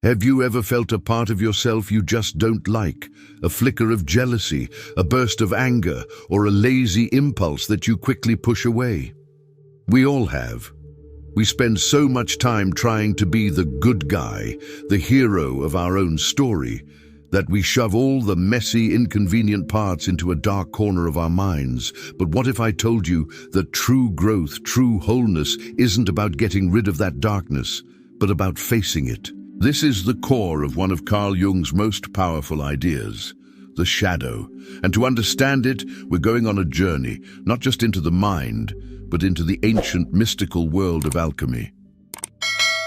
Have you ever felt a part of yourself you just don't like? A flicker of jealousy, a burst of anger, or a lazy impulse that you quickly push away? We all have. We spend so much time trying to be the good guy, the hero of our own story, that we shove all the messy, inconvenient parts into a dark corner of our minds. But what if I told you that true growth, true wholeness isn't about getting rid of that darkness, but about facing it? This is the core of one of Carl Jung's most powerful ideas, the shadow. And to understand it, we're going on a journey, not just into the mind, but into the ancient mystical world of alchemy.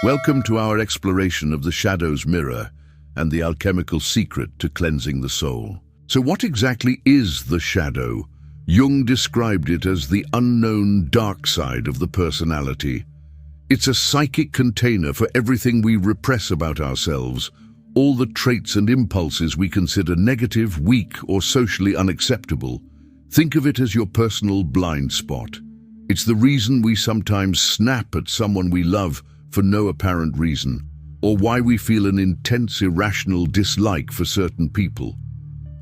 Welcome to our exploration of the shadow's mirror and the alchemical secret to cleansing the soul. So what exactly is the shadow? Jung described it as the unknown dark side of the personality. It's a psychic container for everything we repress about ourselves, all the traits and impulses we consider negative, weak, or socially unacceptable. Think of it as your personal blind spot. It's the reason we sometimes snap at someone we love for no apparent reason, or why we feel an intense, irrational dislike for certain people.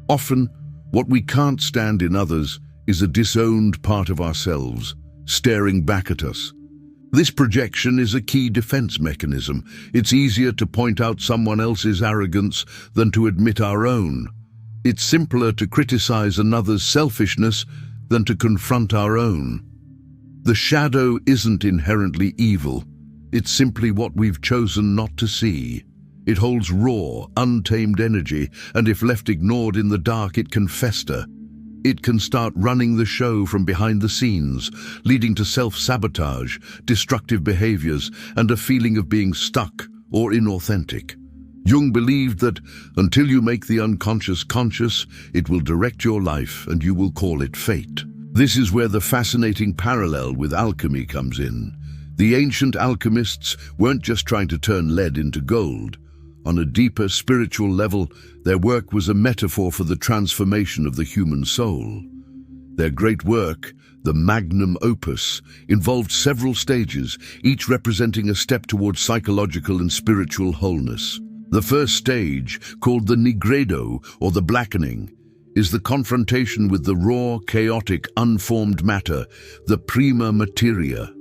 Often, what we can't stand in others is a disowned part of ourselves, staring back at us. This projection is a key defense mechanism. It's easier to point out someone else's arrogance than to admit our own. It's simpler to criticize another's selfishness than to confront our own. The shadow isn't inherently evil. It's simply what we've chosen not to see. It holds raw, untamed energy, and if left ignored in the dark, it can fester. It can start running the show from behind the scenes, leading to self-sabotage, destructive behaviors, and a feeling of being stuck or inauthentic. Jung believed that until you make the unconscious conscious, it will direct your life and you will call it fate. This is where the fascinating parallel with alchemy comes in. The ancient alchemists weren't just trying to turn lead into gold. On a deeper spiritual level, their work was a metaphor for the transformation of the human soul. Their great work, the magnum opus, involved several stages, each representing a step towards psychological and spiritual wholeness. The first stage, called the Nigredo, or the blackening, is the confrontation with the raw, chaotic, unformed matter, the prima materia.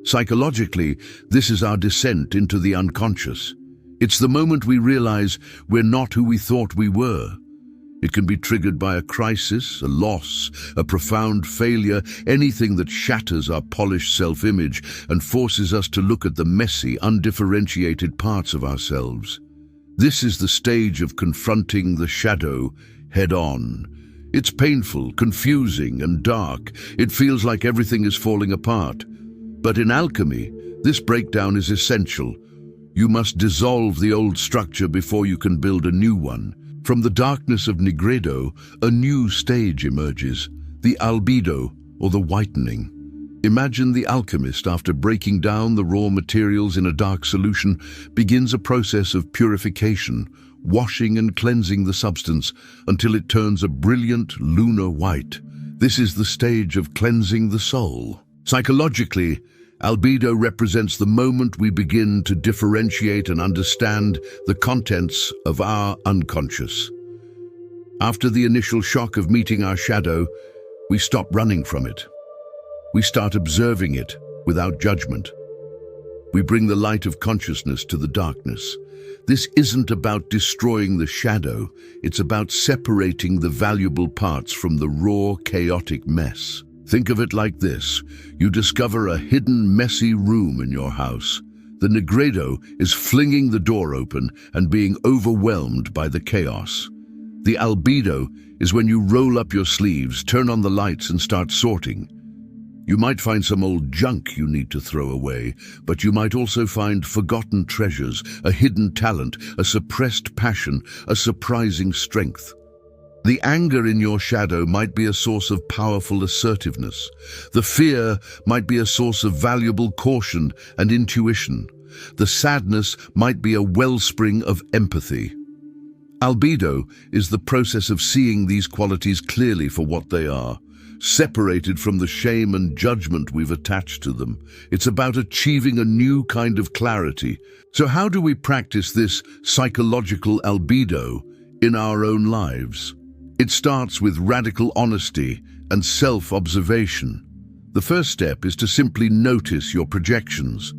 Psychologically, this is our descent into the unconscious. It's the moment we realize we're not who we thought we were. It can be triggered by a crisis, a loss, a profound failure, anything that shatters our polished self-image and forces us to look at the messy, undifferentiated parts of ourselves. This is the stage of confronting the shadow head-on. It's painful, confusing, and dark. It feels like everything is falling apart. But in alchemy, this breakdown is essential. You must dissolve the old structure before you can build a new one. From the darkness of Nigredo, a new stage emerges, the Albedo, or the whitening. Imagine the alchemist, after breaking down the raw materials in a dark solution, begins a process of purification, washing and cleansing the substance until it turns a brilliant lunar white. This is the stage of cleansing the soul. Psychologically, Albedo represents the moment we begin to differentiate and understand the contents of our unconscious. After the initial shock of meeting our shadow, we stop running from it. We start observing it without judgment. We bring the light of consciousness to the darkness. This isn't about destroying the shadow, it's about separating the valuable parts from the raw, chaotic mess. Think of it like this. You discover a hidden, messy room in your house. The Nigredo is flinging the door open and being overwhelmed by the chaos. The Albedo is when you roll up your sleeves, turn on the lights and start sorting. You might find some old junk you need to throw away, but you might also find forgotten treasures, a hidden talent, a suppressed passion, a surprising strength. The anger in your shadow might be a source of powerful assertiveness. The fear might be a source of valuable caution and intuition. The sadness might be a wellspring of empathy. Albedo is the process of seeing these qualities clearly for what they are. separated from the shame and judgment we've attached to them. It's about achieving a new kind of clarity. So how do we practice this psychological albedo in our own lives? It starts with radical honesty and self-observation. The first step is to simply notice your projections.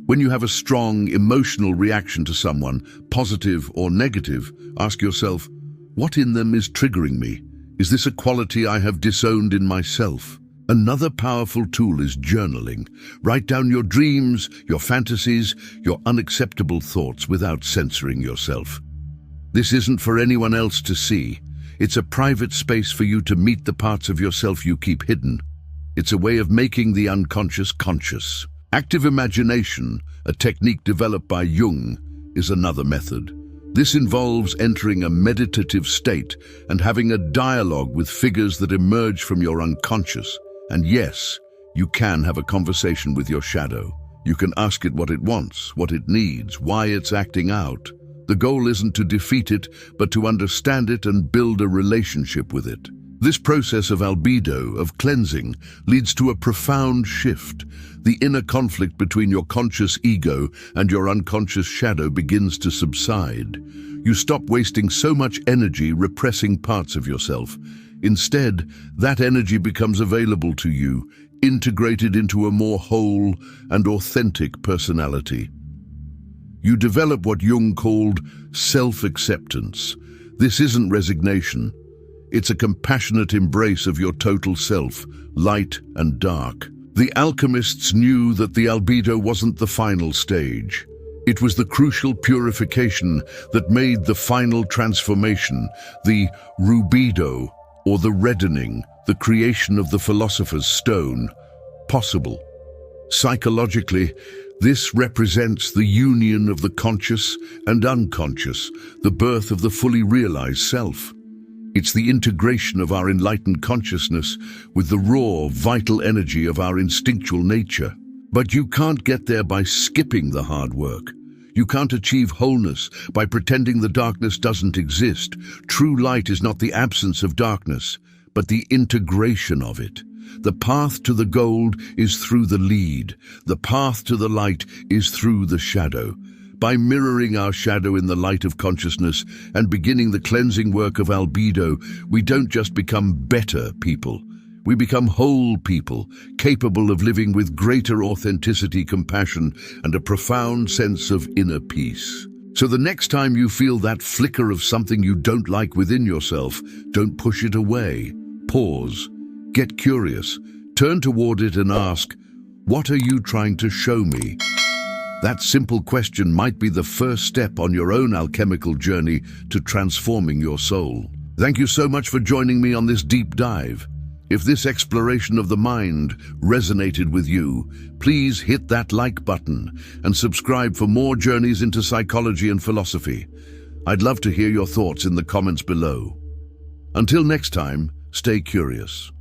When you have a strong emotional reaction to someone, positive or negative, ask yourself, what in them is triggering me? Is this a quality I have disowned in myself? Another powerful tool is journaling. Write down your dreams, your fantasies, your unacceptable thoughts without censoring yourself. This isn't for anyone else to see. It's a private space for you to meet the parts of yourself you keep hidden. It's a way of making the unconscious conscious. Active imagination, a technique developed by Jung, is another method. This involves entering a meditative state and having a dialogue with figures that emerge from your unconscious. And yes, you can have a conversation with your shadow. You can ask it what it wants, what it needs, why it's acting out. The goal isn't to defeat it, but to understand it and build a relationship with it. This process of albedo, of cleansing, leads to a profound shift. The inner conflict between your conscious ego and your unconscious shadow begins to subside. You stop wasting so much energy repressing parts of yourself. Instead, that energy becomes available to you, integrated into a more whole and authentic personality. You develop what Jung called self-acceptance. This isn't resignation. It's a compassionate embrace of your total self, light and dark. The alchemists knew that the albedo wasn't the final stage. It was the crucial purification that made the final transformation, the rubedo, or the reddening, the creation of the philosopher's stone, possible. Psychologically, this represents the union of the conscious and unconscious, the birth of the fully realized self. It's the integration of our enlightened consciousness with the raw, vital energy of our instinctual nature. But you can't get there by skipping the hard work. You can't achieve wholeness by pretending the darkness doesn't exist. True light is not the absence of darkness, but the integration of it. The path to the gold is through the lead. The path to the light is through the shadow. By mirroring our shadow in the light of consciousness and beginning the cleansing work of albedo, we don't just become better people. We become whole people, capable of living with greater authenticity, compassion, and a profound sense of inner peace. So the next time you feel that flicker of something you don't like within yourself, don't push it away. Pause. Get curious. Turn toward it and ask, what are you trying to show me? That simple question might be the first step on your own alchemical journey to transforming your soul. Thank you so much for joining me on this deep dive. If this exploration of the mind resonated with you, please hit that like button and subscribe for more journeys into psychology and philosophy. I'd love to hear your thoughts in the comments below. Until next time, stay curious.